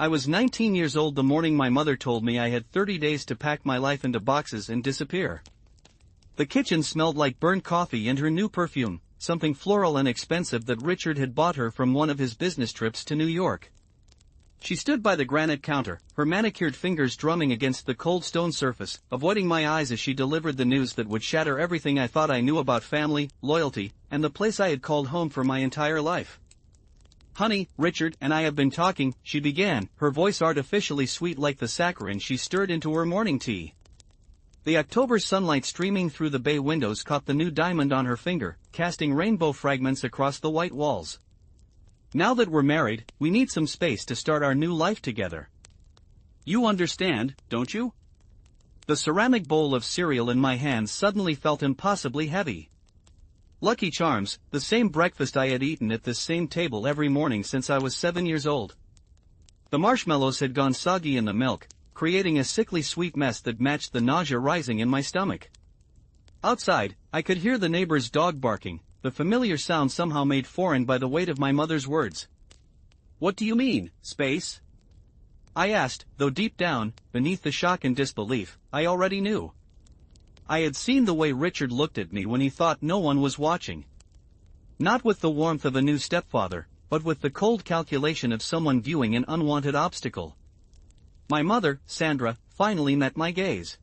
I was 19 years old the morning my mother told me I had 30 days to pack my life into boxes and disappear. The kitchen smelled like burnt coffee and her new perfume, something floral and expensive that Richard had bought her from one of his business trips to New York. She stood by the granite counter, her manicured fingers drumming against the cold stone surface, avoiding my eyes as she delivered the news that would shatter everything I thought I knew about family, loyalty, and the place I had called home for my entire life. "Honey, Richard and I have been talking," she began, her voice artificially sweet like the saccharin she stirred into her morning tea. The October sunlight streaming through the bay windows caught the new diamond on her finger, casting rainbow fragments across the white walls. "Now that we're married, we need some space to start our new life together. You understand, don't you?" The ceramic bowl of cereal in my hands suddenly felt impossibly heavy. Lucky Charms, the same breakfast I had eaten at this same table every morning since I was 7 years old. The marshmallows had gone soggy in the milk, creating a sickly sweet mess that matched the nausea rising in my stomach. Outside, I could hear the neighbor's dog barking, the familiar sound somehow made foreign by the weight of my mother's words. "What do you mean, space?" I asked, though deep down, beneath the shock and disbelief, I already knew. I had seen the way Richard looked at me when he thought no one was watching. Not with the warmth of a new stepfather, but with the cold calculation of someone viewing an unwanted obstacle. My mother, Sandra, finally met my gaze.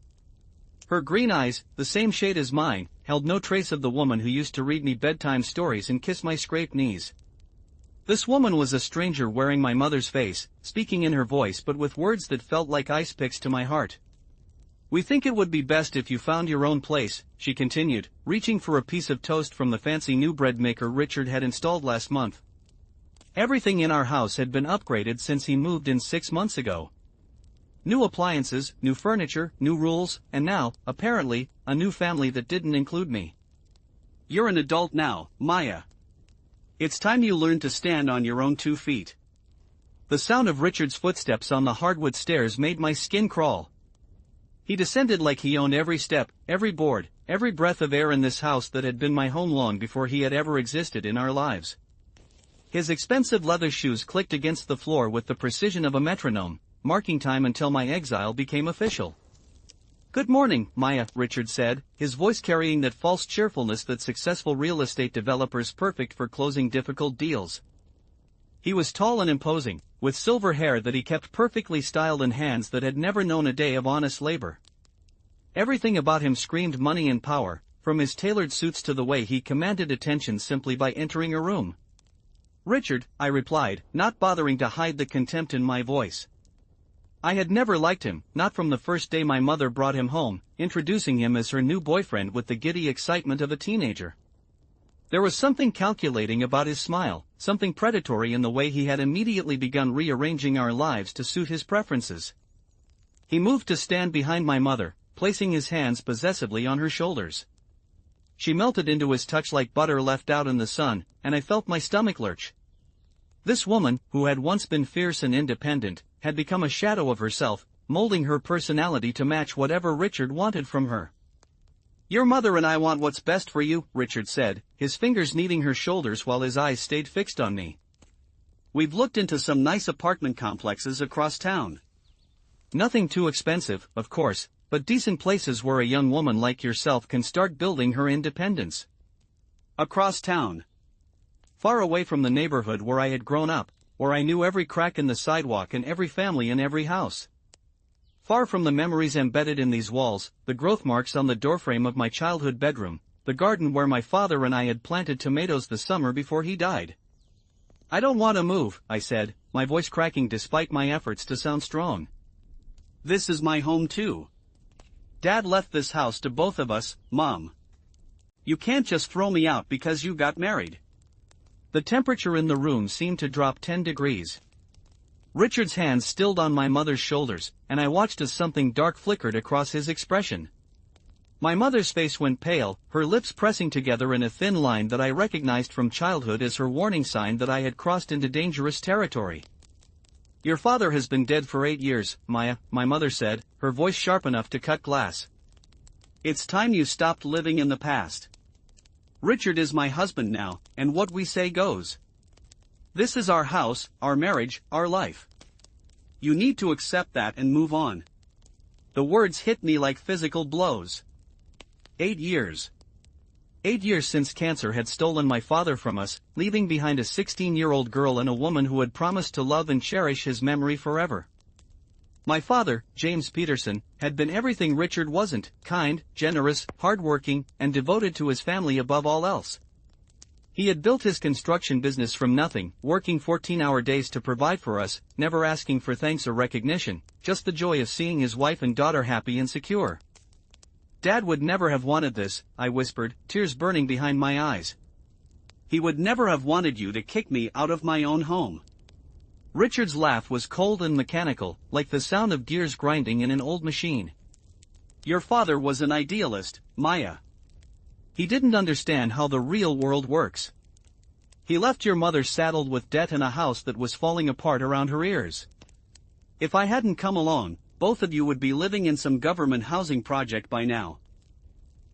Her green eyes, the same shade as mine, held no trace of the woman who used to read me bedtime stories and kiss my scraped knees. This woman was a stranger wearing my mother's face, speaking in her voice but with words that felt like ice picks to my heart. "We think it would be best if you found your own place," she continued, reaching for a piece of toast from the fancy new bread maker Richard had installed last month. Everything in our house had been upgraded since he moved in 6 months ago. New appliances, new furniture, new rules, and now, apparently, a new family that didn't include me. "You're an adult now, Maya. It's time you learned to stand on your own 2 feet. The sound of Richard's footsteps on the hardwood stairs made my skin crawl. He descended like he owned every step, every board, every breath of air in this house that had been my home long before he had ever existed in our lives. His expensive leather shoes clicked against the floor with the precision of a metronome, marking time until my exile became official. "Good morning, Maya," Richard said, his voice carrying that false cheerfulness that successful real estate developers perfect for closing difficult deals. He was tall and imposing, with silver hair that he kept perfectly styled and hands that had never known a day of honest labor. Everything about him screamed money and power, from his tailored suits to the way he commanded attention simply by entering a room. "Richard," I replied, not bothering to hide the contempt in my voice. I had never liked him, not from the first day my mother brought him home, introducing him as her new boyfriend with the giddy excitement of a teenager. There was something calculating about his smile, something predatory in the way he had immediately begun rearranging our lives to suit his preferences. He moved to stand behind my mother, placing his hands possessively on her shoulders. She melted into his touch like butter left out in the sun, and I felt my stomach lurch. This woman, who had once been fierce and independent, had become a shadow of herself, molding her personality to match whatever Richard wanted from her. "Your mother and I want what's best for you," Richard said, his fingers kneading her shoulders while his eyes stayed fixed on me. "We've looked into some nice apartment complexes across town. Nothing too expensive, of course, but decent places where a young woman like yourself can start building her independence. Across town. Far away from the neighborhood where I had grown up, where I knew every crack in the sidewalk and every family in every house. Far from the memories embedded in these walls, the growth marks on the doorframe of my childhood bedroom, the garden where my father and I had planted tomatoes the summer before he died." "I don't want to move," I said, my voice cracking despite my efforts to sound strong. "This is my home too. Dad left this house to both of us, Mom. You can't just throw me out because you got married." The temperature in the room seemed to drop 10 degrees. Richard's hands stilled on my mother's shoulders, and I watched as something dark flickered across his expression. My mother's face went pale, her lips pressing together in a thin line that I recognized from childhood as her warning sign that I had crossed into dangerous territory. "Your father has been dead for 8 years, Maya," my mother said, her voice sharp enough to cut glass. "It's time you stopped living in the past. Richard is my husband now, and what we say goes. This is our house, our marriage, our life. You need to accept that and move on. The words hit me like physical blows. 8 years. 8 years since cancer had stolen my father from us, leaving behind a 16-year-old girl and a woman who had promised to love and cherish his memory forever. My father, James Peterson, had been everything Richard wasn't: kind, generous, hardworking, and devoted to his family above all else. He had built his construction business from nothing, working 14-hour days to provide for us, never asking for thanks or recognition, just the joy of seeing his wife and daughter happy and secure. Dad would never have wanted this, I whispered, tears burning behind my eyes. He would never have wanted you to kick me out of my own home. Richard's laugh was cold and mechanical, like the sound of gears grinding in an old machine. Your father was an idealist, Maya. He didn't understand how the real world works. He left your mother saddled with debt and a house that was falling apart around her ears. If I hadn't come along, both of you would be living in some government housing project by now.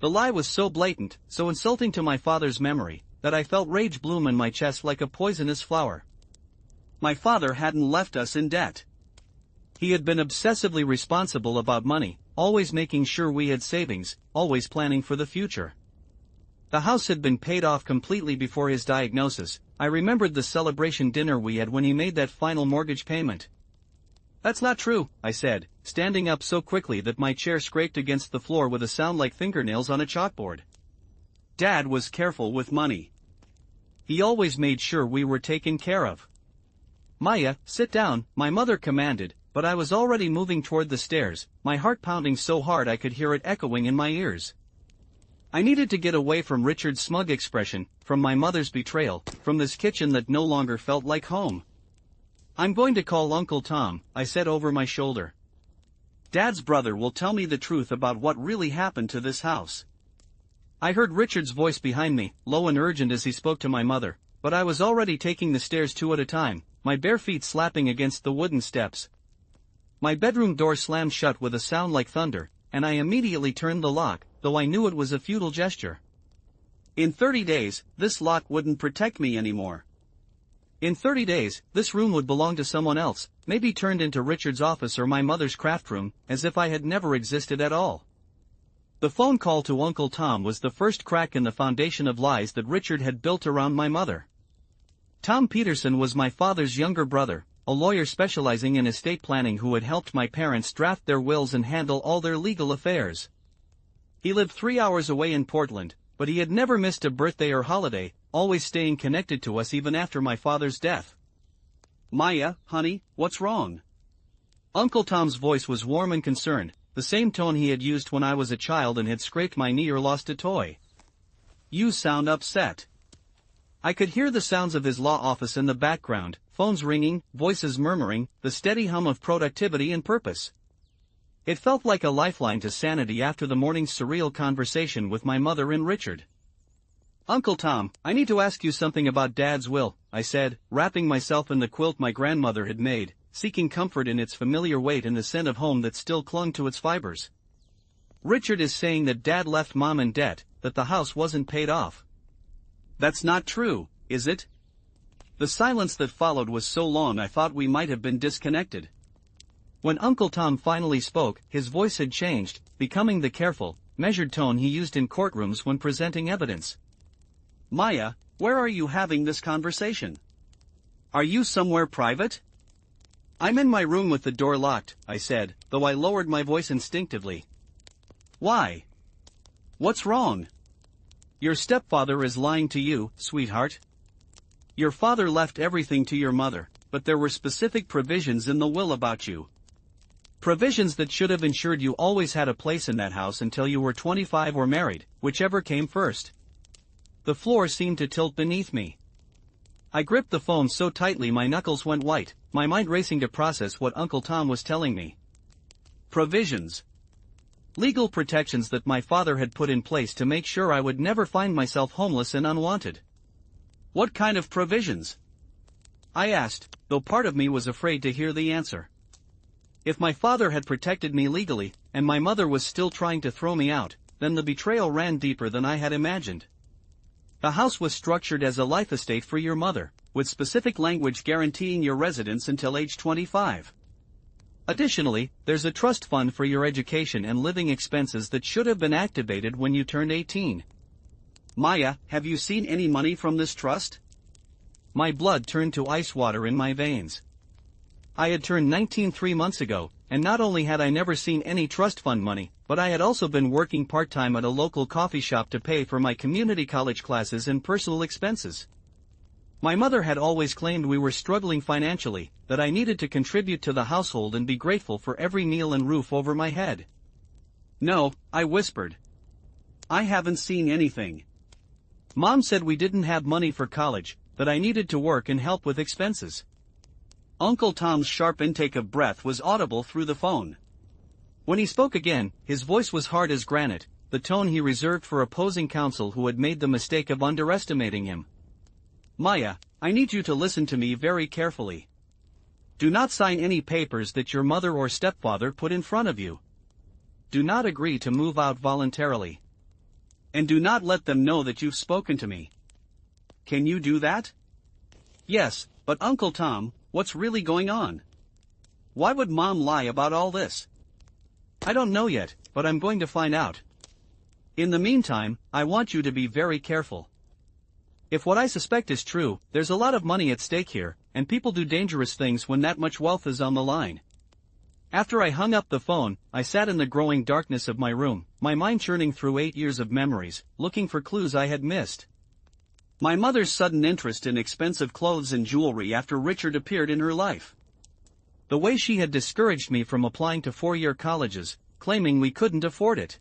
The lie was so blatant, so insulting to my father's memory, that I felt rage bloom in my chest like a poisonous flower. My father hadn't left us in debt. He had been obsessively responsible about money, always making sure we had savings, always planning for the future. The house had been paid off completely before his diagnosis. I remembered the celebration dinner we had when he made that final mortgage payment. That's not true, I said, standing up so quickly that my chair scraped against the floor with a sound like fingernails on a chalkboard. Dad was careful with money. He always made sure we were taken care of. Maya, sit down, my mother commanded, but I was already moving toward the stairs, my heart pounding so hard I could hear it echoing in my ears. I needed to get away from Richard's smug expression, from my mother's betrayal, from this kitchen that no longer felt like home. I'm going to call Uncle Tom, I said over my shoulder. Dad's brother will tell me the truth about what really happened to this house. I heard Richard's voice behind me, low and urgent as he spoke to my mother, but I was already taking the stairs 2 at a time, my bare feet slapping against the wooden steps. My bedroom door slammed shut with a sound like thunder, and I immediately turned the lock, though I knew it was a futile gesture. In 30 days, this lock wouldn't protect me anymore. In 30 days, this room would belong to someone else, maybe turned into Richard's office or my mother's craft room, as if I had never existed at all. The phone call to Uncle Tom was the first crack in the foundation of lies that Richard had built around my mother. Tom Peterson was my father's younger brother, a lawyer specializing in estate planning who had helped my parents draft their wills and handle all their legal affairs. He lived 3 hours away in Portland, but he had never missed a birthday or holiday, always staying connected to us even after my father's death. Maya, honey, what's wrong? Uncle Tom's voice was warm and concerned, the same tone he had used when I was a child and had scraped my knee or lost a toy. You sound upset. I could hear the sounds of his law office in the background, phones ringing, voices murmuring, the steady hum of productivity and purpose. It felt like a lifeline to sanity after the morning's surreal conversation with my mother and Richard. Uncle Tom, I need to ask you something about Dad's will, I said, wrapping myself in the quilt my grandmother had made, seeking comfort in its familiar weight and the scent of home that still clung to its fibers. Richard is saying that Dad left Mom in debt, that the house wasn't paid off. That's not true, is it? The silence that followed was so long I thought we might have been disconnected. When Uncle Tom finally spoke, his voice had changed, becoming the careful, measured tone he used in courtrooms when presenting evidence. Maya, where are you having this conversation? Are you somewhere private? I'm in my room with the door locked, I said, though I lowered my voice instinctively. Why? What's wrong? Your stepfather is lying to you, sweetheart. Your father left everything to your mother, but there were specific provisions in the will about you. Provisions that should have ensured you always had a place in that house until you were 25 or married, whichever came first. The floor seemed to tilt beneath me. I gripped the phone so tightly my knuckles went white, my mind racing to process what Uncle Tom was telling me. Provisions. Legal protections that my father had put in place to make sure I would never find myself homeless and unwanted. What kind of provisions? I asked, though part of me was afraid to hear the answer. If my father had protected me legally, and my mother was still trying to throw me out, then the betrayal ran deeper than I had imagined. The house was structured as a life estate for your mother, with specific language guaranteeing your residence until age 25. Additionally, there's a trust fund for your education and living expenses that should have been activated when you turned 18. Maya, have you seen any money from this trust? My blood turned to ice water in my veins. I had turned 19 3 months ago, and not only had I never seen any trust fund money, but I had also been working part-time at a local coffee shop to pay for my community college classes and personal expenses. My mother had always claimed we were struggling financially, that I needed to contribute to the household and be grateful for every meal and roof over my head. No, I whispered. I haven't seen anything. Mom said we didn't have money for college, that I needed to work and help with expenses. Uncle Tom's sharp intake of breath was audible through the phone. When he spoke again, his voice was hard as granite, the tone he reserved for opposing counsel who had made the mistake of underestimating him. Maya, I need you to listen to me very carefully. Do not sign any papers that your mother or stepfather put in front of you. Do not agree to move out voluntarily. And do not let them know that you've spoken to me. Can you do that? Yes, but Uncle Tom, what's really going on? Why would Mom lie about all this? I don't know yet, but I'm going to find out. In the meantime, I want you to be very careful. If what I suspect is true, there's a lot of money at stake here, and people do dangerous things when that much wealth is on the line. After I hung up the phone, I sat in the growing darkness of my room, my mind churning through 8 years of memories, looking for clues I had missed. My mother's sudden interest in expensive clothes and jewelry after Richard appeared in her life. The way she had discouraged me from applying to 4-year colleges, claiming we couldn't afford it.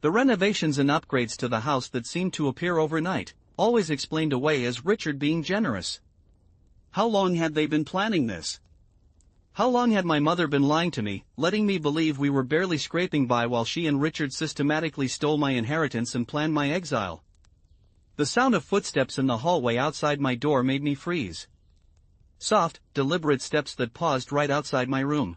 The renovations and upgrades to the house that seemed to appear overnight, always explained away as Richard being generous. How long had they been planning this? How long had my mother been lying to me, letting me believe we were barely scraping by while she and Richard systematically stole my inheritance and planned my exile? The sound of footsteps in the hallway outside my door made me freeze. Soft, deliberate steps that paused right outside my room.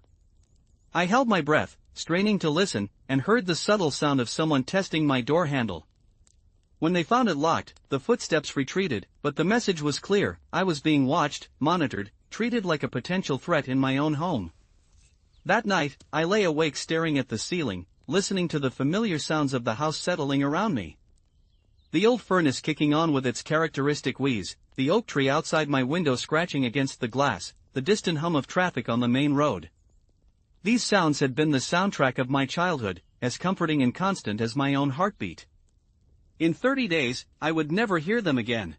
I held my breath, straining to listen, and heard the subtle sound of someone testing my door handle. When they found it locked, the footsteps retreated, but the message was clear: I was being watched, monitored, treated like a potential threat in my own home. That night, I lay awake staring at the ceiling, listening to the familiar sounds of the house settling around me. The old furnace kicking on with its characteristic wheeze, the oak tree outside my window scratching against the glass, the distant hum of traffic on the main road. These sounds had been the soundtrack of my childhood, as comforting and constant as my own heartbeat. In 30 days, I would never hear them again.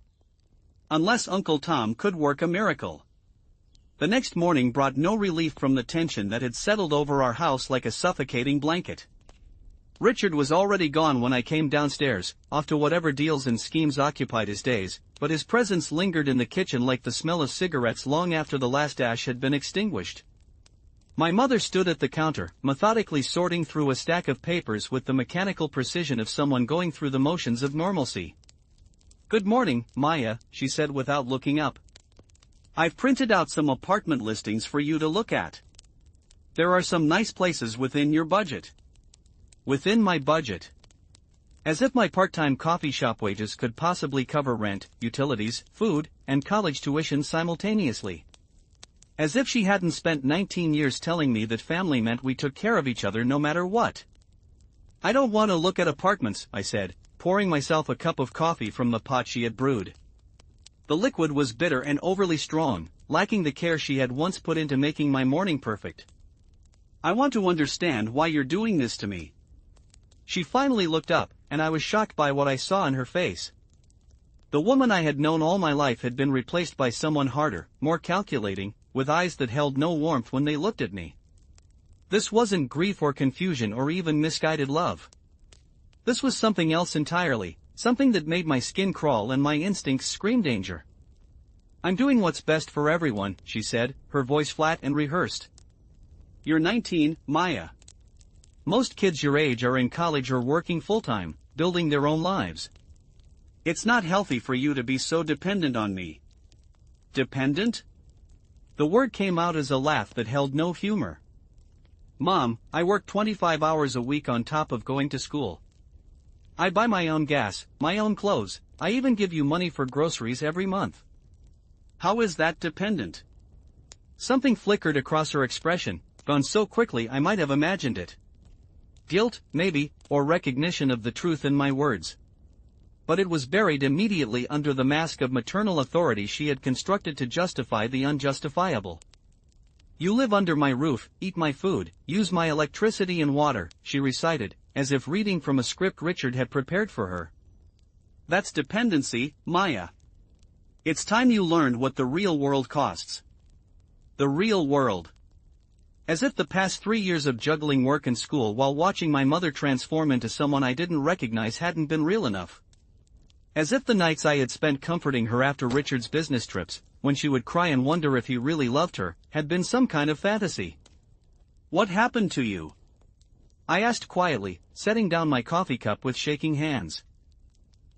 Unless Uncle Tom could work a miracle. The next morning brought no relief from the tension that had settled over our house like a suffocating blanket. Richard was already gone when I came downstairs, off to whatever deals and schemes occupied his days, but his presence lingered in the kitchen like the smell of cigarettes long after the last ash had been extinguished. My mother stood at the counter, methodically sorting through a stack of papers with the mechanical precision of someone going through the motions of normalcy. "Good morning, Maya," she said without looking up. "I've printed out some apartment listings for you to look at. There are some nice places within your budget." Within my budget. As if my part-time coffee shop wages could possibly cover rent, utilities, food, and college tuition simultaneously. As if she hadn't spent 19 years telling me that family meant we took care of each other no matter what. "I don't want to look at apartments," I said, pouring myself a cup of coffee from the pot she had brewed. The liquid was bitter and overly strong, lacking the care she had once put into making my morning perfect. "I want to understand why you're doing this to me." She finally looked up, and I was shocked by what I saw in her face. The woman I had known all my life had been replaced by someone harder, more calculating, with eyes that held no warmth when they looked at me. This wasn't grief or confusion or even misguided love. This was something else entirely, something that made my skin crawl and my instincts scream danger. "I'm doing what's best for everyone," she said, her voice flat and rehearsed. "You're 19, Maya. Most kids your age are in college or working full-time, building their own lives. It's not healthy for you to be so dependent on me." "Dependent?" The word came out as a laugh that held no humor. "Mom, I work 25 hours a week on top of going to school. I buy my own gas, my own clothes, I even give you money for groceries every month. How is that dependent?" Something flickered across her expression, gone so quickly I might have imagined it. Guilt, maybe, or recognition of the truth in my words. But it was buried immediately under the mask of maternal authority she had constructed to justify the unjustifiable. You live under my roof, eat my food, use my electricity and water, she recited, as if reading from a script Richard had prepared for her. That's dependency, Maya. It's time you learned what the real world costs. The real world. As if the past 3 years of juggling work and school while watching my mother transform into someone I didn't recognize hadn't been real enough. As if the nights I had spent comforting her after Richard's business trips, when she would cry and wonder if he really loved her, had been some kind of fantasy. What happened to you? I asked quietly, setting down my coffee cup with shaking hands.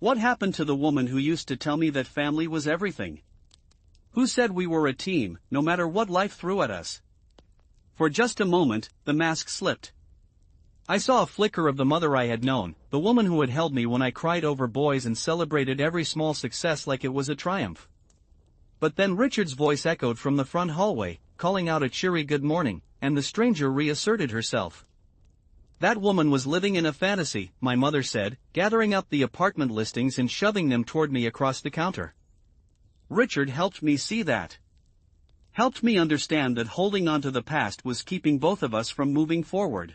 What happened to the woman who used to tell me that family was everything? Who said we were a team, no matter what life threw at us? For just a moment, the mask slipped. I saw a flicker of the mother I had known, the woman who had held me when I cried over boys and celebrated every small success like it was a triumph. But then Richard's voice echoed from the front hallway, calling out a cheery good morning, and the stranger reasserted herself. That woman was living in a fantasy, my mother said, gathering up the apartment listings and shoving them toward me across the counter. Richard helped me see that. Helped me understand that holding on to the past was keeping both of us from moving forward.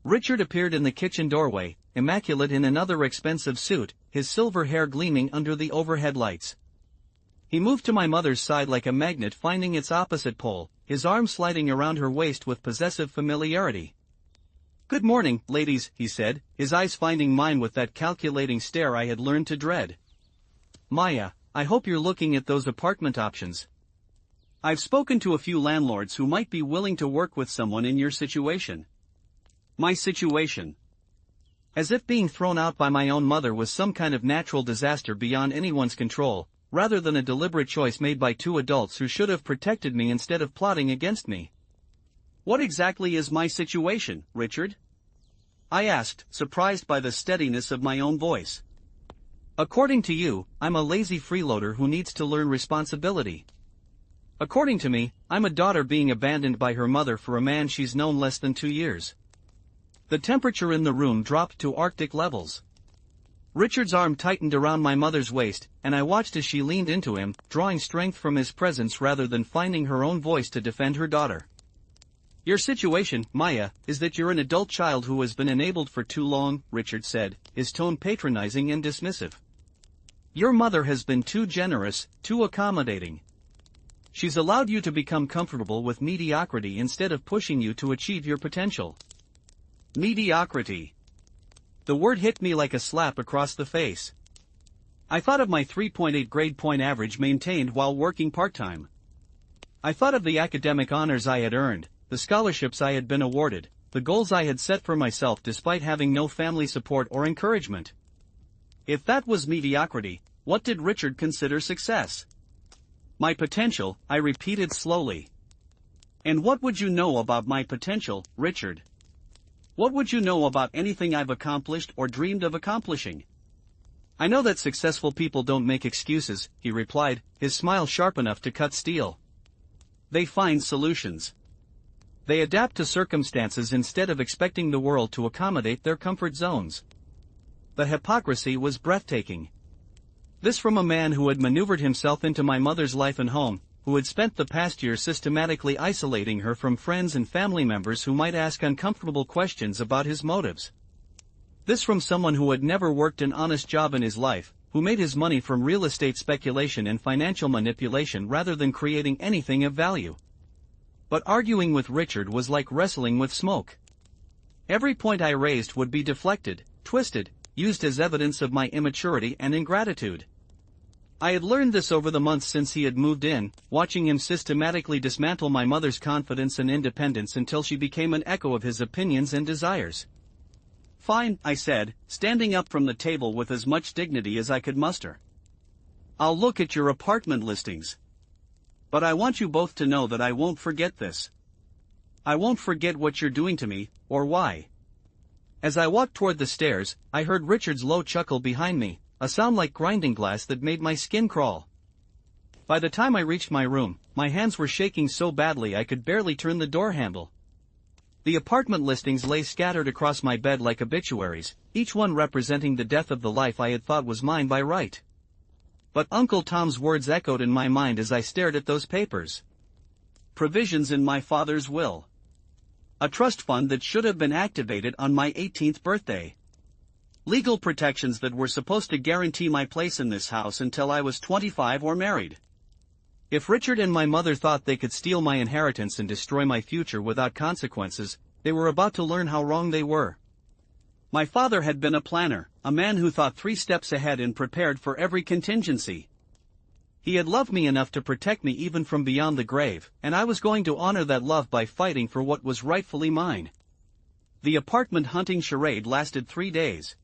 Richard appeared in the kitchen doorway, immaculate in another expensive suit, his silver hair gleaming under the overhead lights. He moved to my mother's side like a magnet finding its opposite pole, his arm sliding around her waist with possessive familiarity. "Good morning, ladies," he said, his eyes finding mine with that calculating stare I had learned to dread. "Maya, I hope you're looking at those apartment options. I've spoken to a few landlords who might be willing to work with someone in your situation." My situation. As if being thrown out by my own mother was some kind of natural disaster beyond anyone's control, rather than a deliberate choice made by two adults who should have protected me instead of plotting against me. What exactly is my situation, Richard? I asked, surprised by the steadiness of my own voice. According to you, I'm a lazy freeloader who needs to learn responsibility. According to me, I'm a daughter being abandoned by her mother for a man she's known less than 2 years. The temperature in the room dropped to Arctic levels. Richard's arm tightened around my mother's waist, and I watched as she leaned into him, drawing strength from his presence rather than finding her own voice to defend her daughter. Your situation, Maya, is that you're an adult child who has been enabled for too long, Richard said, his tone patronizing and dismissive. Your mother has been too generous, too accommodating. She's allowed you to become comfortable with mediocrity instead of pushing you to achieve your potential. Mediocrity. The word hit me like a slap across the face. I thought of my 3.8 grade point average maintained while working part-time. I thought of the academic honors I had earned, the scholarships I had been awarded, the goals I had set for myself despite having no family support or encouragement. If that was mediocrity, what did Richard consider success? My potential, I repeated slowly. And what would you know about my potential, Richard? What would you know about anything I've accomplished or dreamed of accomplishing? I know that successful people don't make excuses, he replied, his smile sharp enough to cut steel. They find solutions. They adapt to circumstances instead of expecting the world to accommodate their comfort zones. The hypocrisy was breathtaking. This from a man who had maneuvered himself into my mother's life and home, who had spent the past year systematically isolating her from friends and family members who might ask uncomfortable questions about his motives. This from someone who had never worked an honest job in his life, who made his money from real estate speculation and financial manipulation rather than creating anything of value. But arguing with Richard was like wrestling with smoke. Every point I raised would be deflected, twisted, used as evidence of my immaturity and ingratitude. I had learned this over the months since he had moved in, watching him systematically dismantle my mother's confidence and independence until she became an echo of his opinions and desires. Fine, I said, standing up from the table with as much dignity as I could muster. I'll look at your apartment listings. But I want you both to know that I won't forget this. I won't forget what you're doing to me, or why. As I walked toward the stairs, I heard Richard's low chuckle behind me, a sound like grinding glass that made my skin crawl. By the time I reached my room, my hands were shaking so badly I could barely turn the door handle, The apartment listings lay scattered across my bed like obituaries, each one representing the death of the life I had thought was mine by right. But Uncle Tom's words echoed in my mind as I stared at those papers. Provisions in my father's will. A trust fund that should have been activated on my 18th birthday. Legal protections that were supposed to guarantee my place in this house until I was 25 or married. If Richard and my mother thought they could steal my inheritance and destroy my future without consequences, they were about to learn how wrong they were. My father had been a planner, a man who thought 3 steps ahead and prepared for every contingency. He had loved me enough to protect me even from beyond the grave, and I was going to honor that love by fighting for what was rightfully mine. The apartment hunting charade lasted 3 days.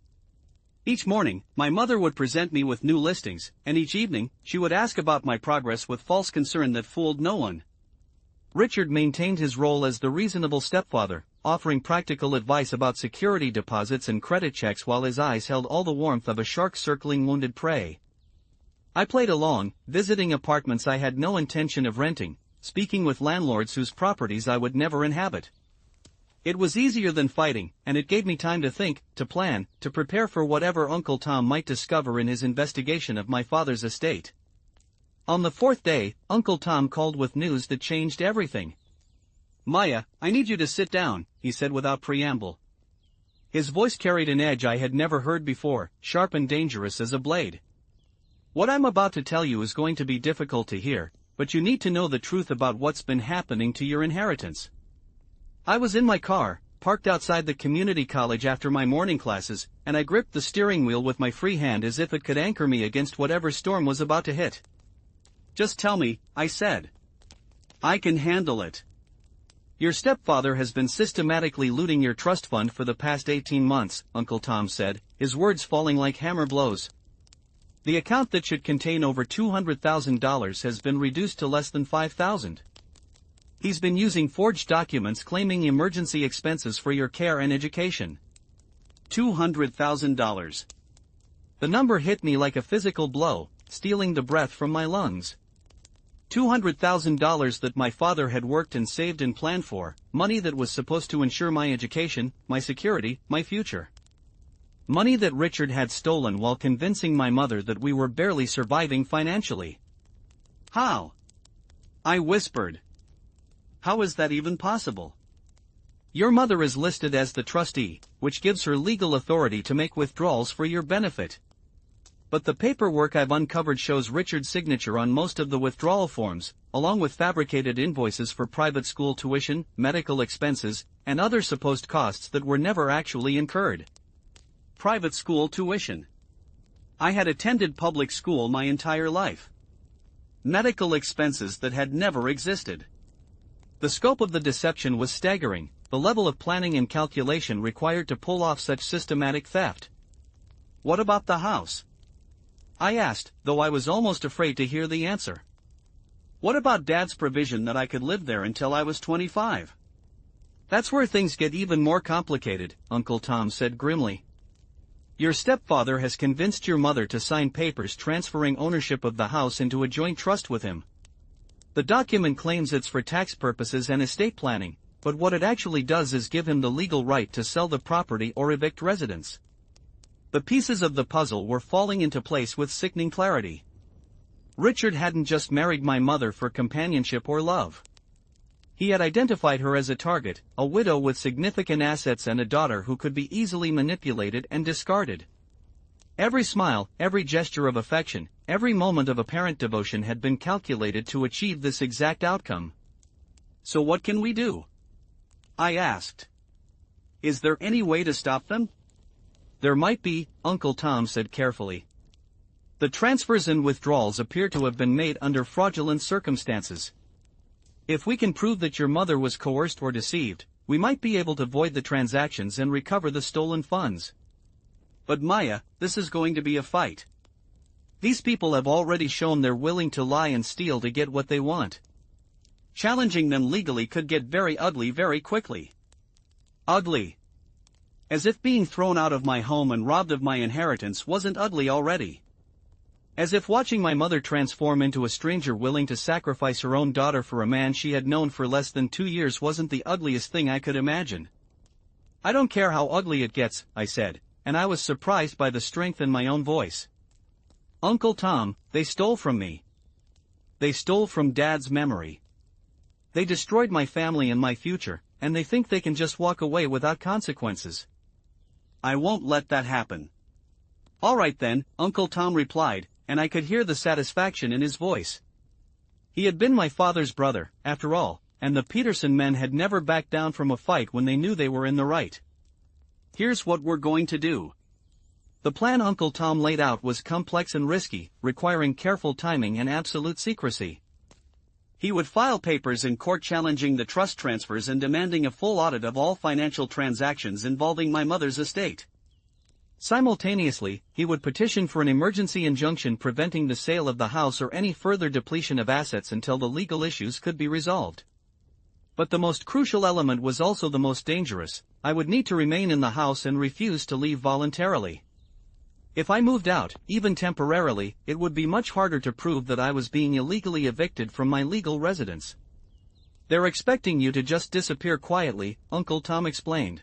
Each morning, my mother would present me with new listings, and each evening, she would ask about my progress with false concern that fooled no one. Richard maintained his role as the reasonable stepfather, offering practical advice about security deposits and credit checks while his eyes held all the warmth of a shark circling wounded prey. I played along, visiting apartments I had no intention of renting, speaking with landlords whose properties I would never inhabit. It was easier than fighting, and it gave me time to think, to plan, to prepare for whatever Uncle Tom might discover in his investigation of my father's estate. On the 4th day, Uncle Tom called with news that changed everything. "Maya, I need you to sit down," he said without preamble. His voice carried an edge I had never heard before, sharp and dangerous as a blade. "What I'm about to tell you is going to be difficult to hear, but you need to know the truth about what's been happening to your inheritance." I was in my car, parked outside the community college after my morning classes, and I gripped the steering wheel with my free hand as if it could anchor me against whatever storm was about to hit. "Just tell me," I said. "I can handle it." "Your stepfather has been systematically looting your trust fund for the past 18 months, Uncle Tom said, his words falling like hammer blows. "The account that should contain over $200,000 has been reduced to less than $5,000. He's been using forged documents claiming emergency expenses for your care and education. $200,000. The number hit me like a physical blow, stealing the breath from my lungs. $200,000 that my father had worked and saved and planned for, money that was supposed to ensure my education, my security, my future. Money that Richard had stolen while convincing my mother that we were barely surviving financially." "How?" I whispered. "How is that even possible?" "Your mother is listed as the trustee, which gives her legal authority to make withdrawals for your benefit. But the paperwork I've uncovered shows Richard's signature on most of the withdrawal forms, along with fabricated invoices for private school tuition, medical expenses, and other supposed costs that were never actually incurred." Private school tuition. I had attended public school my entire life. Medical expenses that had never existed. The scope of the deception was staggering, the level of planning and calculation required to pull off such systematic theft. "What about the house?" I asked, though I was almost afraid to hear the answer. "What about Dad's provision that I could live there until I was 25? "That's where things get even more complicated," Uncle Tom said grimly. "Your stepfather has convinced your mother to sign papers transferring ownership of the house into a joint trust with him. The document claims it's for tax purposes and estate planning, but what it actually does is give him the legal right to sell the property or evict residents." The pieces of the puzzle were falling into place with sickening clarity. Richard hadn't just married my mother for companionship or love. He had identified her as a target, a widow with significant assets and a daughter who could be easily manipulated and discarded. Every smile, every gesture of affection, every moment of apparent devotion had been calculated to achieve this exact outcome. "So what can we do?" I asked. "Is there any way to stop them?" "There might be," Uncle Tom said carefully. "The transfers and withdrawals appear to have been made under fraudulent circumstances. If we can prove that your mother was coerced or deceived, we might be able to void the transactions and recover the stolen funds." "But Maya, this is going to be a fight. These people have already shown they're willing to lie and steal to get what they want. Challenging them legally could get very ugly very quickly." "Ugly?" As if being thrown out of my home and robbed of my inheritance wasn't ugly already. As if watching my mother transform into a stranger willing to sacrifice her own daughter for a man she had known for less than 2 years wasn't the ugliest thing I could imagine. "I don't care how ugly it gets," I said, and I was surprised by the strength in my own voice. "Uncle Tom, they stole from me. They stole from Dad's memory. They destroyed my family and my future, and they think they can just walk away without consequences. I won't let that happen." "All right then," Uncle Tom replied, and I could hear the satisfaction in his voice. He had been my father's brother, after all, and the Peterson men had never backed down from a fight when they knew they were in the right. "Here's what we're going to do." The plan Uncle Tom laid out was complex and risky, requiring careful timing and absolute secrecy. He would file papers in court challenging the trust transfers and demanding a full audit of all financial transactions involving my mother's estate. Simultaneously, he would petition for an emergency injunction preventing the sale of the house or any further depletion of assets until the legal issues could be resolved. But the most crucial element was also the most dangerous: I would need to remain in the house and refuse to leave voluntarily. If I moved out, even temporarily, it would be much harder to prove that I was being illegally evicted from my legal residence. "They're expecting you to just disappear quietly," Uncle Tom explained.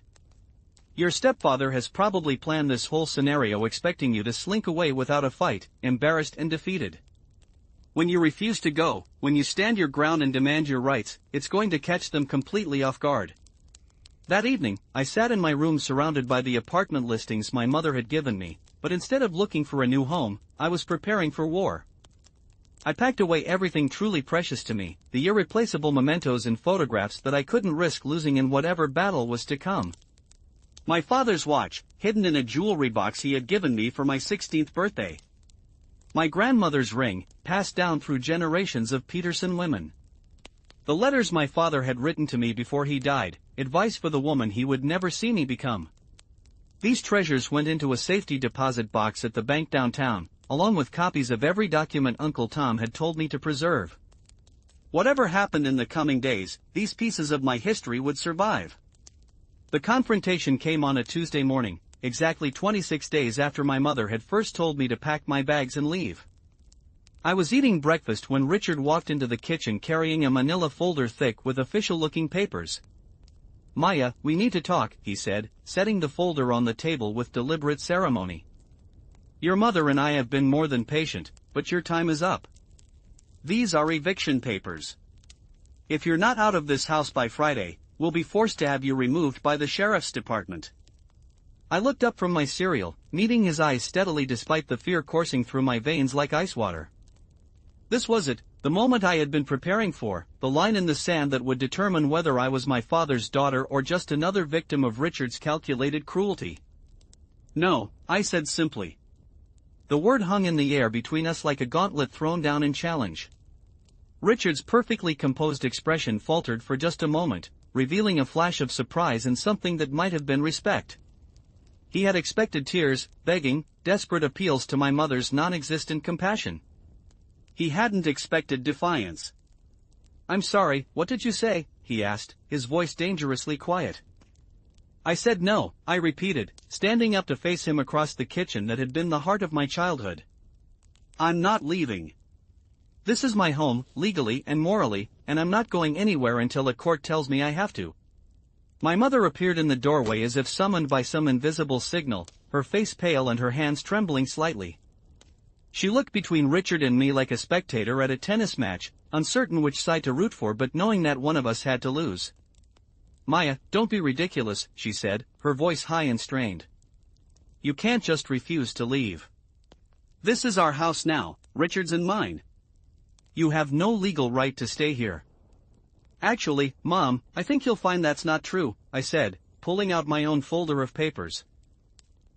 "Your stepfather has probably planned this whole scenario expecting you to slink away without a fight, embarrassed and defeated. When you refuse to go, when you stand your ground and demand your rights, it's going to catch them completely off guard." That evening, I sat in my room surrounded by the apartment listings my mother had given me, but instead of looking for a new home, I was preparing for war. I packed away everything truly precious to me, the irreplaceable mementos and photographs that I couldn't risk losing in whatever battle was to come. My father's watch, hidden in a jewelry box he had given me for my 16th birthday. My grandmother's ring, passed down through generations of Peterson women. The letters my father had written to me before he died, advice for the woman he would never see me become. These treasures went into a safety deposit box at the bank downtown, along with copies of every document Uncle Tom had told me to preserve. Whatever happened in the coming days, these pieces of my history would survive. The confrontation came on a Tuesday morning, exactly 26 days after my mother had first told me to pack my bags and leave. I was eating breakfast when Richard walked into the kitchen carrying a manila folder thick with official-looking papers. "Maya, we need to talk," he said, setting the folder on the table with deliberate ceremony. "Your mother and I have been more than patient, but your time is up. These are eviction papers. If you're not out of this house by Friday, we'll be forced to have you removed by the sheriff's department." I looked up from my cereal, meeting his eyes steadily despite the fear coursing through my veins like ice water. This was it, the moment I had been preparing for, the line in the sand that would determine whether I was my father's daughter or just another victim of Richard's calculated cruelty. "No," I said simply. The word hung in the air between us like a gauntlet thrown down in challenge. Richard's perfectly composed expression faltered for just a moment, revealing a flash of surprise and something that might have been respect. He had expected tears, begging, desperate appeals to my mother's non-existent compassion. He hadn't expected defiance. "I'm sorry, what did you say?" he asked, his voice dangerously quiet. "I said no," I repeated, standing up to face him across the kitchen that had been the heart of my childhood. "I'm not leaving. This is my home, legally and morally, and I'm not going anywhere until a court tells me I have to." My mother appeared in the doorway as if summoned by some invisible signal, her face pale and her hands trembling slightly. She looked between Richard and me like a spectator at a tennis match, uncertain which side to root for but knowing that one of us had to lose. "Maya, don't be ridiculous," she said, her voice high and strained. "You can't just refuse to leave. This is our house now, Richard's and mine. You have no legal right to stay here." "Actually, Mom, I think you'll find that's not true," I said, pulling out my own folder of papers.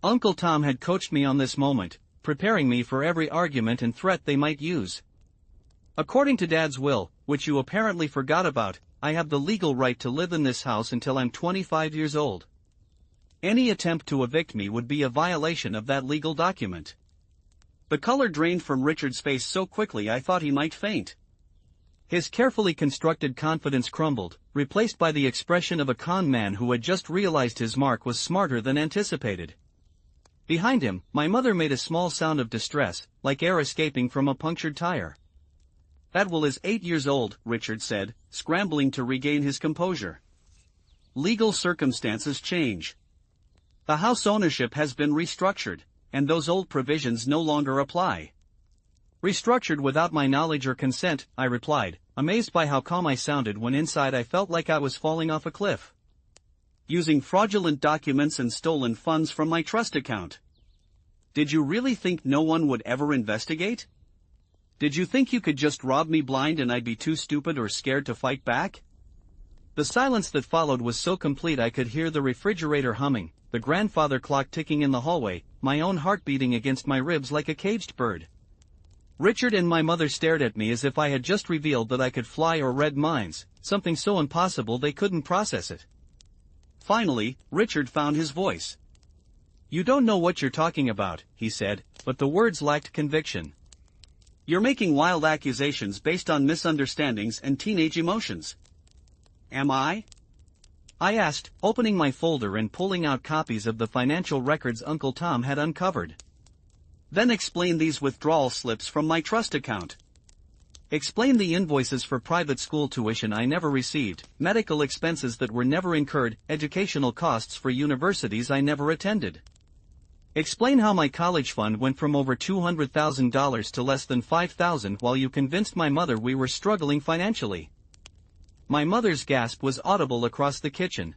Uncle Tom had coached me on this moment, preparing me for every argument and threat they might use. "According to Dad's will, which you apparently forgot about, I have the legal right to live in this house until I'm 25 years old. Any attempt to evict me would be a violation of that legal document." The color drained from Richard's face so quickly I thought he might faint. His carefully constructed confidence crumbled, replaced by the expression of a con man who had just realized his mark was smarter than anticipated. Behind him, my mother made a small sound of distress, like air escaping from a punctured tire. That will is 8 years old, Richard said, scrambling to regain his composure. Legal circumstances change. The house ownership has been restructured, and those old provisions no longer apply. Restructured without my knowledge or consent, I replied, amazed by how calm I sounded when inside I felt like I was falling off a cliff. Using fraudulent documents and stolen funds from my trust account. Did you really think no one would ever investigate? Did you think you could just rob me blind and I'd be too stupid or scared to fight back? The silence that followed was so complete I could hear the refrigerator humming, the grandfather clock ticking in the hallway, my own heart beating against my ribs like a caged bird. Richard and my mother stared at me as if I had just revealed that I could fly or read minds, something so impossible they couldn't process it. Finally, Richard found his voice. You don't know what you're talking about, he said, but the words lacked conviction. You're making wild accusations based on misunderstandings and teenage emotions. Am I? I asked, opening my folder and pulling out copies of the financial records Uncle Tom had uncovered. Then explain these withdrawal slips from my trust account. Explain the invoices for private school tuition I never received, medical expenses that were never incurred, educational costs for universities I never attended. Explain how my college fund went from over $200,000 to less than $5,000 while you convinced my mother we were struggling financially. My mother's gasp was audible across the kitchen.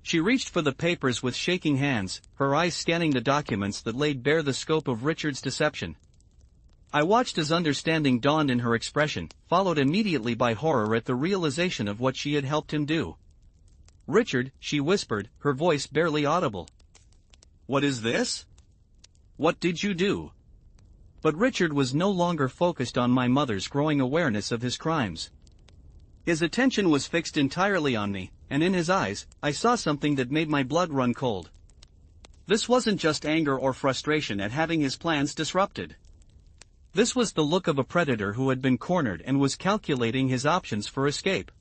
She reached for the papers with shaking hands, her eyes scanning the documents that laid bare the scope of Richard's deception. I watched as understanding dawned in her expression, followed immediately by horror at the realization of what she had helped him do. Richard, she whispered, her voice barely audible. What is this? What did you do? But Richard was no longer focused on my mother's growing awareness of his crimes. His attention was fixed entirely on me, and in his eyes, I saw something that made my blood run cold. This wasn't just anger or frustration at having his plans disrupted. This was the look of a predator who had been cornered and was calculating his options for escape.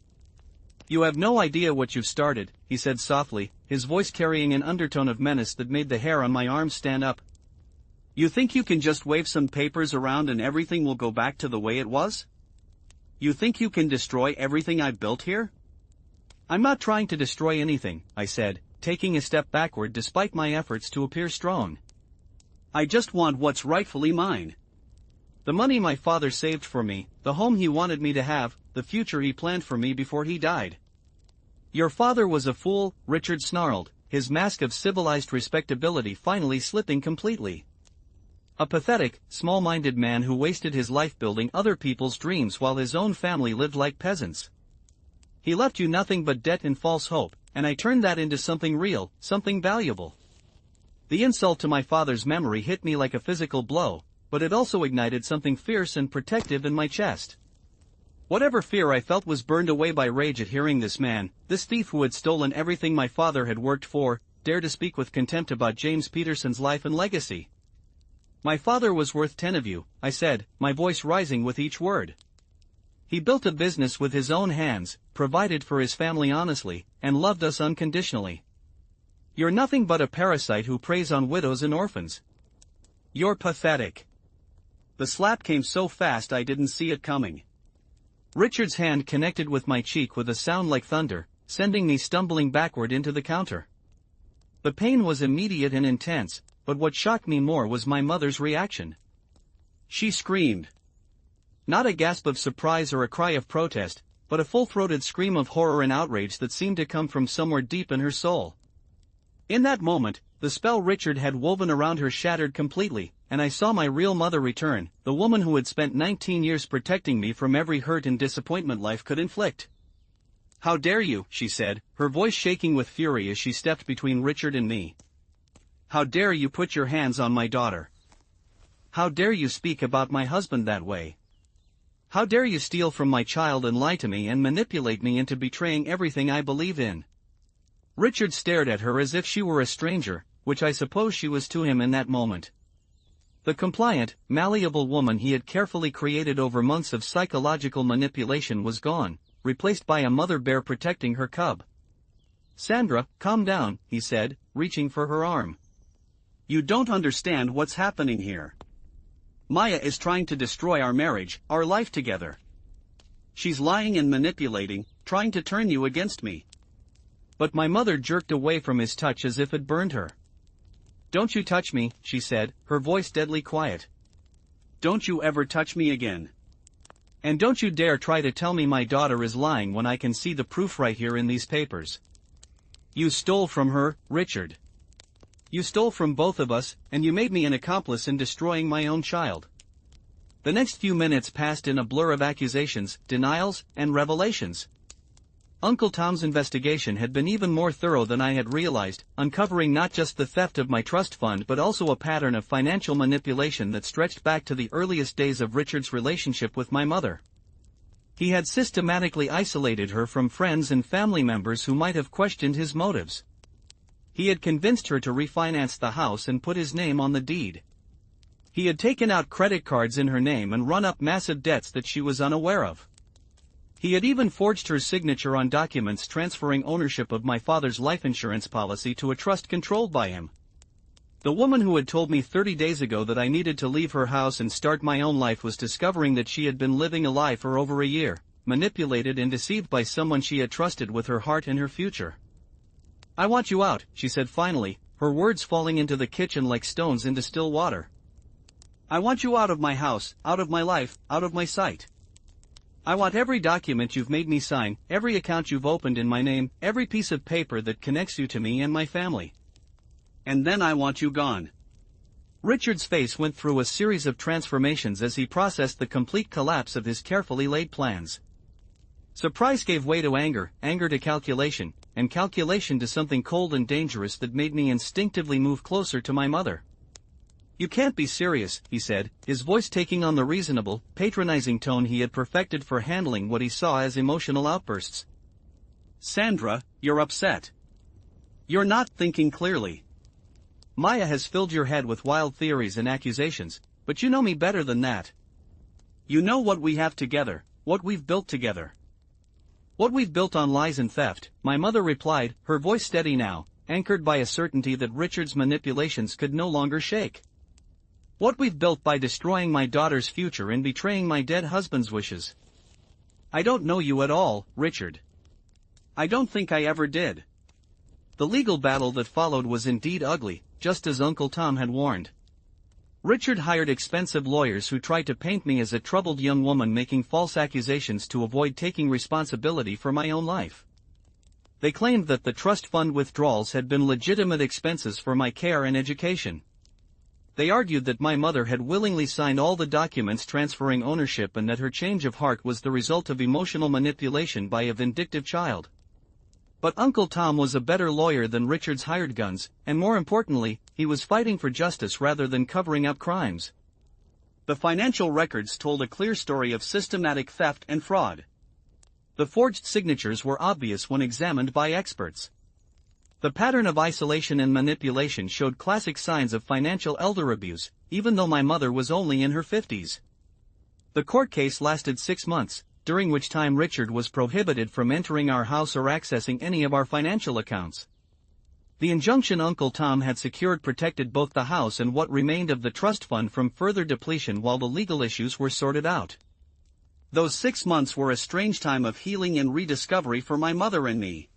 You have no idea what you've started, he said softly, his voice carrying an undertone of menace that made the hair on my arms stand up. You think you can just wave some papers around and everything will go back to the way it was? You think you can destroy everything I've built here? I'm not trying to destroy anything, I said, taking a step backward despite my efforts to appear strong. I just want what's rightfully mine. The money my father saved for me, the home he wanted me to have, the future he planned for me before he died. Your father was a fool, Richard snarled, his mask of civilized respectability finally slipping completely. A pathetic, small-minded man who wasted his life building other people's dreams while his own family lived like peasants. He left you nothing but debt and false hope, and I turned that into something real, something valuable. The insult to my father's memory hit me like a physical blow, but it also ignited something fierce and protective in my chest. Whatever fear I felt was burned away by rage at hearing this man, this thief who had stolen everything my father had worked for, dare to speak with contempt about James Peterson's life and legacy. My father was worth 10 of you, I said, my voice rising with each word. He built a business with his own hands, provided for his family honestly, and loved us unconditionally. You're nothing but a parasite who preys on widows and orphans. You're pathetic. The slap came so fast I didn't see it coming. Richard's hand connected with my cheek with a sound like thunder, sending me stumbling backward into the counter. The pain was immediate and intense, but what shocked me more was my mother's reaction. She screamed. Not a gasp of surprise or a cry of protest, but a full-throated scream of horror and outrage that seemed to come from somewhere deep in her soul. In that moment, the spell Richard had woven around her shattered completely, and I saw my real mother return, the woman who had spent 19 years protecting me from every hurt and disappointment life could inflict. How dare you, she said, her voice shaking with fury as she stepped between Richard and me. How dare you put your hands on my daughter? How dare you speak about my husband that way? How dare you steal from my child and lie to me and manipulate me into betraying everything I believe in? Richard stared at her as if she were a stranger, which I suppose she was to him in that moment. The compliant, malleable woman he had carefully created over months of psychological manipulation was gone, replaced by a mother bear protecting her cub. Sandra, calm down, he said, reaching for her arm. You don't understand what's happening here. Maya is trying to destroy our marriage, our life together. She's lying and manipulating, trying to turn you against me. But my mother jerked away from his touch as if it burned her. "Don't you touch me," she said, her voice deadly quiet. "Don't you ever touch me again. And don't you dare try to tell me my daughter is lying when I can see the proof right here in these papers. You stole from her, Richard. You stole from both of us, and you made me an accomplice in destroying my own child." The next few minutes passed in a blur of accusations, denials, and revelations. Uncle Tom's investigation had been even more thorough than I had realized, uncovering not just the theft of my trust fund but also a pattern of financial manipulation that stretched back to the earliest days of Richard's relationship with my mother. He had systematically isolated her from friends and family members who might have questioned his motives. He had convinced her to refinance the house and put his name on the deed. He had taken out credit cards in her name and run up massive debts that she was unaware of. He had even forged her signature on documents transferring ownership of my father's life insurance policy to a trust controlled by him. The woman who had told me 30 days ago that I needed to leave her house and start my own life was discovering that she had been living a lie for over a year, manipulated and deceived by someone she had trusted with her heart and her future. "I want you out," she said finally, her words falling into the kitchen like stones into still water. "I want you out of my house, out of my life, out of my sight. I want every document you've made me sign, every account you've opened in my name, every piece of paper that connects you to me and my family. And then I want you gone." Richard's face went through a series of transformations as he processed the complete collapse of his carefully laid plans. Surprise gave way to anger, anger to calculation, and calculation to something cold and dangerous that made me instinctively move closer to my mother. "You can't be serious," he said, his voice taking on the reasonable, patronizing tone he had perfected for handling what he saw as emotional outbursts. "Sandra, you're upset. You're not thinking clearly. Maya has filled your head with wild theories and accusations, but you know me better than that. You know what we have together, what we've built together." "What we've built on lies and theft," my mother replied, her voice steady now, anchored by a certainty that Richard's manipulations could no longer shake. "What we've built by destroying my daughter's future and betraying my dead husband's wishes. I don't know you at all, Richard. I don't think I ever did." The legal battle that followed was indeed ugly, just as Uncle Tom had warned. Richard hired expensive lawyers who tried to paint me as a troubled young woman making false accusations to avoid taking responsibility for my own life. They claimed that the trust fund withdrawals had been legitimate expenses for my care and education. They argued that my mother had willingly signed all the documents transferring ownership and that her change of heart was the result of emotional manipulation by a vindictive child. But Uncle Tom was a better lawyer than Richard's hired guns, and more importantly, he was fighting for justice rather than covering up crimes. The financial records told a clear story of systematic theft and fraud. The forged signatures were obvious when examined by experts. The pattern of isolation and manipulation showed classic signs of financial elder abuse, even though my mother was only in her 50s. The court case lasted 6 months, during which time Richard was prohibited from entering our house or accessing any of our financial accounts. The injunction Uncle Tom had secured protected both the house and what remained of the trust fund from further depletion while the legal issues were sorted out. Those 6 months were a strange time of healing and rediscovery for my mother and me.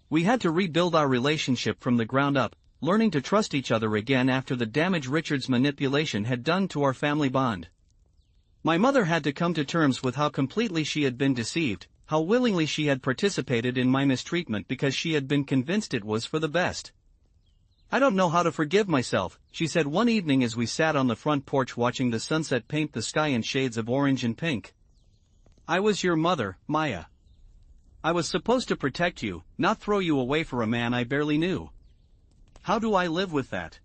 We had to rebuild our relationship from the ground up, learning to trust each other again after the damage Richard's manipulation had done to our family bond. My mother had to come to terms with how completely she had been deceived, how willingly she had participated in my mistreatment because she had been convinced it was for the best. "I don't know how to forgive myself," she said one evening as we sat on the front porch watching the sunset paint the sky in shades of orange and pink. "I was your mother, Maya. I was supposed to protect you, not throw you away for a man I barely knew. How do I live with that?"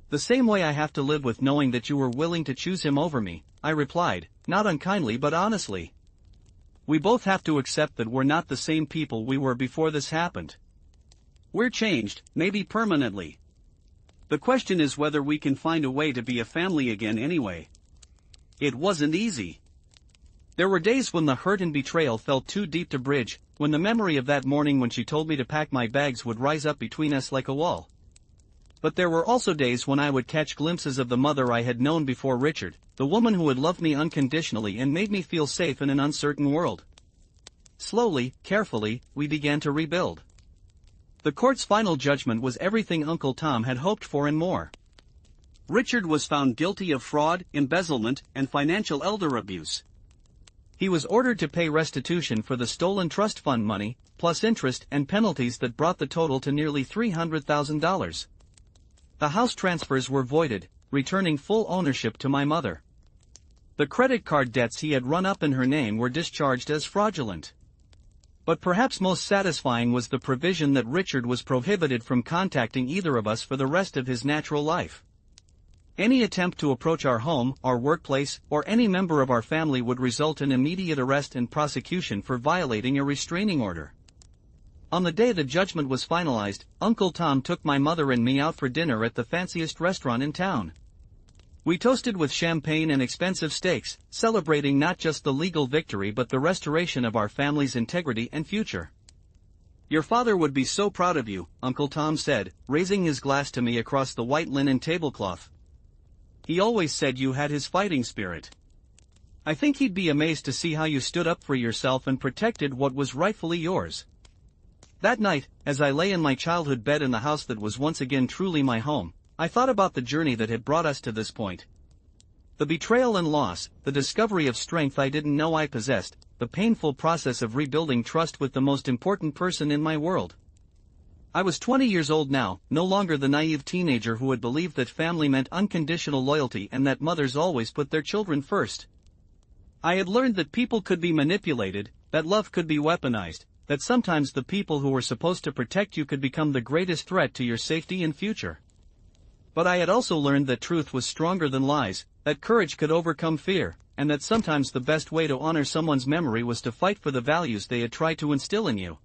"The same way I have to live with knowing that you were willing to choose him over me," I replied, not unkindly but honestly. "We both have to accept that we're not the same people we were before this happened. We're changed, maybe permanently. The question is whether we can find a way to be a family again anyway." It wasn't easy. There were days when the hurt and betrayal felt too deep to bridge, when the memory of that morning when she told me to pack my bags would rise up between us like a wall. But there were also days when I would catch glimpses of the mother I had known before Richard, the woman who had loved me unconditionally and made me feel safe in an uncertain world. Slowly, carefully, we began to rebuild. The court's final judgment was everything Uncle Tom had hoped for and more. Richard was found guilty of fraud, embezzlement, and financial elder abuse. He was ordered to pay restitution for the stolen trust fund money, plus interest and penalties that brought the total to nearly $300,000. The house transfers were voided, returning full ownership to my mother. The credit card debts he had run up in her name were discharged as fraudulent. But perhaps most satisfying was the provision that Richard was prohibited from contacting either of us for the rest of his natural life. Any attempt to approach our home, our workplace, or any member of our family would result in immediate arrest and prosecution for violating a restraining order. On the day the judgment was finalized, Uncle Tom took my mother and me out for dinner at the fanciest restaurant in town. We toasted with champagne and expensive steaks, celebrating not just the legal victory but the restoration of our family's integrity and future. "Your father would be so proud of you," Uncle Tom said, raising his glass to me across the white linen tablecloth. "He always said you had his fighting spirit. I think he'd be amazed to see how you stood up for yourself and protected what was rightfully yours." That night, as I lay in my childhood bed in the house that was once again truly my home, I thought about the journey that had brought us to this point. The betrayal and loss, the discovery of strength I didn't know I possessed, the painful process of rebuilding trust with the most important person in my world. I was 20 years old now, no longer the naive teenager who had believed that family meant unconditional loyalty and that mothers always put their children first. I had learned that people could be manipulated, that love could be weaponized, that sometimes the people who were supposed to protect you could become the greatest threat to your safety and future. But I had also learned that truth was stronger than lies, that courage could overcome fear, and that sometimes the best way to honor someone's memory was to fight for the values they had tried to instill in you.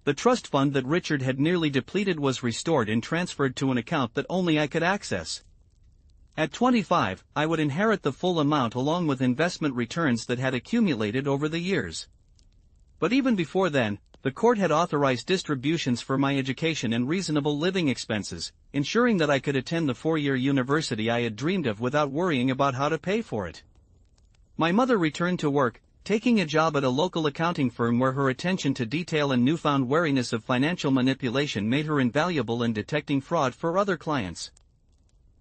The trust fund that Richard had nearly depleted was restored and transferred to an account that only I could access. At 25, I would inherit the full amount along with investment returns that had accumulated over the years. But even before then, the court had authorized distributions for my education and reasonable living expenses, ensuring that I could attend the 4-year university I had dreamed of without worrying about how to pay for it. My mother returned to work, taking a job at a local accounting firm where her attention to detail and newfound wariness of financial manipulation made her invaluable in detecting fraud for other clients.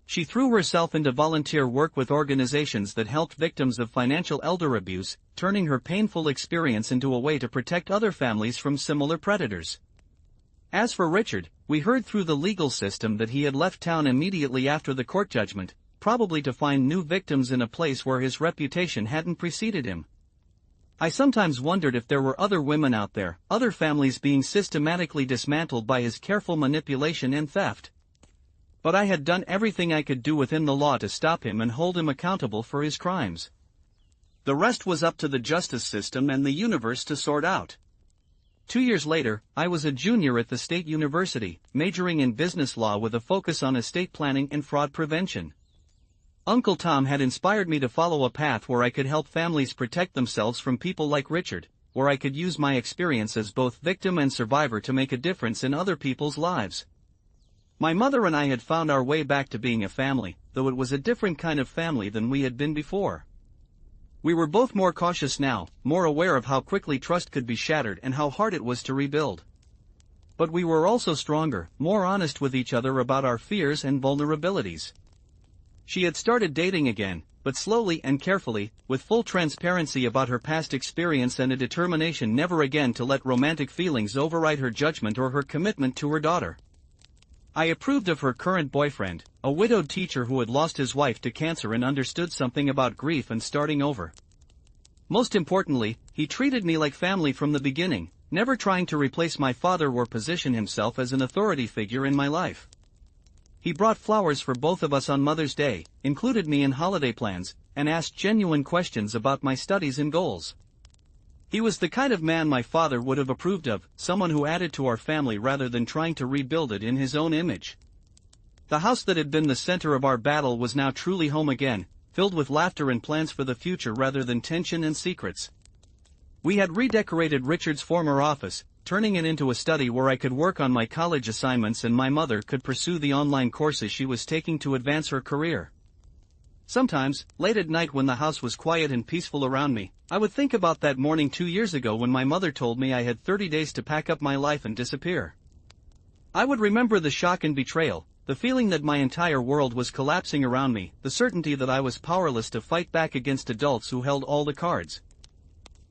She threw herself into volunteer work with organizations that helped victims of financial elder abuse, turning her painful experience into a way to protect other families from similar predators. As for Richard, we heard through the legal system that he had left town immediately after the court judgment, probably to find new victims in a place where his reputation hadn't preceded him. I sometimes wondered if there were other women out there, other families being systematically dismantled by his careful manipulation and theft. But I had done everything I could do within the law to stop him and hold him accountable for his crimes. The rest was up to the justice system and the universe to sort out. 2 years later, I was a junior at the state university, majoring in business law with a focus on estate planning and fraud prevention. Uncle Tom had inspired me to follow a path where I could help families protect themselves from people like Richard, where I could use my experience as both victim and survivor to make a difference in other people's lives. My mother and I had found our way back to being a family, though it was a different kind of family than we had been before. We were both more cautious now, more aware of how quickly trust could be shattered and how hard it was to rebuild. But we were also stronger, more honest with each other about our fears and vulnerabilities. She had started dating again, but slowly and carefully, with full transparency about her past experience and a determination never again to let romantic feelings override her judgment or her commitment to her daughter. I approved of her current boyfriend, a widowed teacher who had lost his wife to cancer and understood something about grief and starting over. Most importantly, he treated me like family from the beginning, never trying to replace my father or position himself as an authority figure in my life. He brought flowers for both of us on Mother's Day, included me in holiday plans, and asked genuine questions about my studies and goals. He was the kind of man my father would have approved of, someone who added to our family rather than trying to rebuild it in his own image. The house that had been the center of our battle was now truly home again, filled with laughter and plans for the future rather than tension and secrets. We had redecorated Richard's former office, turning it into a study where I could work on my college assignments and my mother could pursue the online courses she was taking to advance her career. Sometimes, late at night when the house was quiet and peaceful around me, I would think about that morning 2 years ago when my mother told me I had 30 days to pack up my life and disappear. I would remember the shock and betrayal, the feeling that my entire world was collapsing around me, the certainty that I was powerless to fight back against adults who held all the cards.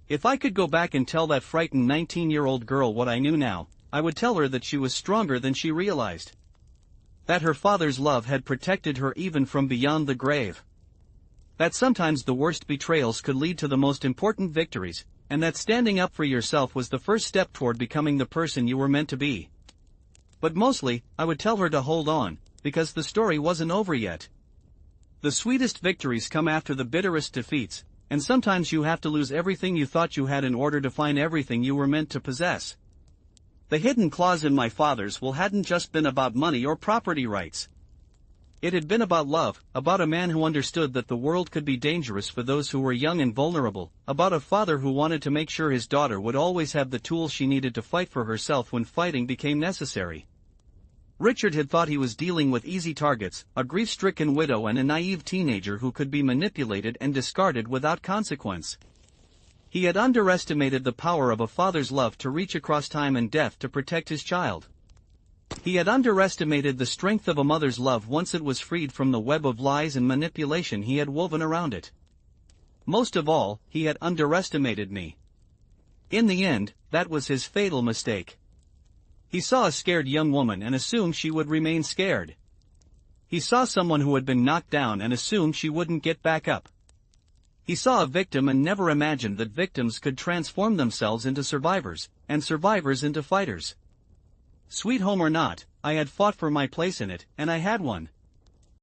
If I could go back and tell that frightened 19-year-old girl what I knew now, I would tell her that she was stronger than she realized. That her father's love had protected her even from beyond the grave. That sometimes the worst betrayals could lead to the most important victories, and that standing up for yourself was the first step toward becoming the person you were meant to be. But mostly, I would tell her to hold on, because the story wasn't over yet. The sweetest victories come after the bitterest defeats, and sometimes you have to lose everything you thought you had in order to find everything you were meant to possess. The hidden clause in my father's will hadn't just been about money or property rights. It had been about love, about a man who understood that the world could be dangerous for those who were young and vulnerable, about a father who wanted to make sure his daughter would always have the tools she needed to fight for herself when fighting became necessary. Richard had thought he was dealing with easy targets, a grief-stricken widow and a naive teenager who could be manipulated and discarded without consequence. He had underestimated the power of a father's love to reach across time and death to protect his child. He had underestimated the strength of a mother's love once it was freed from the web of lies and manipulation he had woven around it. Most of all, he had underestimated me. In the end, that was his fatal mistake. He saw a scared young woman and assumed she would remain scared. He saw someone who had been knocked down and assumed she wouldn't get back up. He saw a victim and never imagined that victims could transform themselves into survivors, and survivors into fighters. Sweet home or not, I had fought for my place in it, and I had won.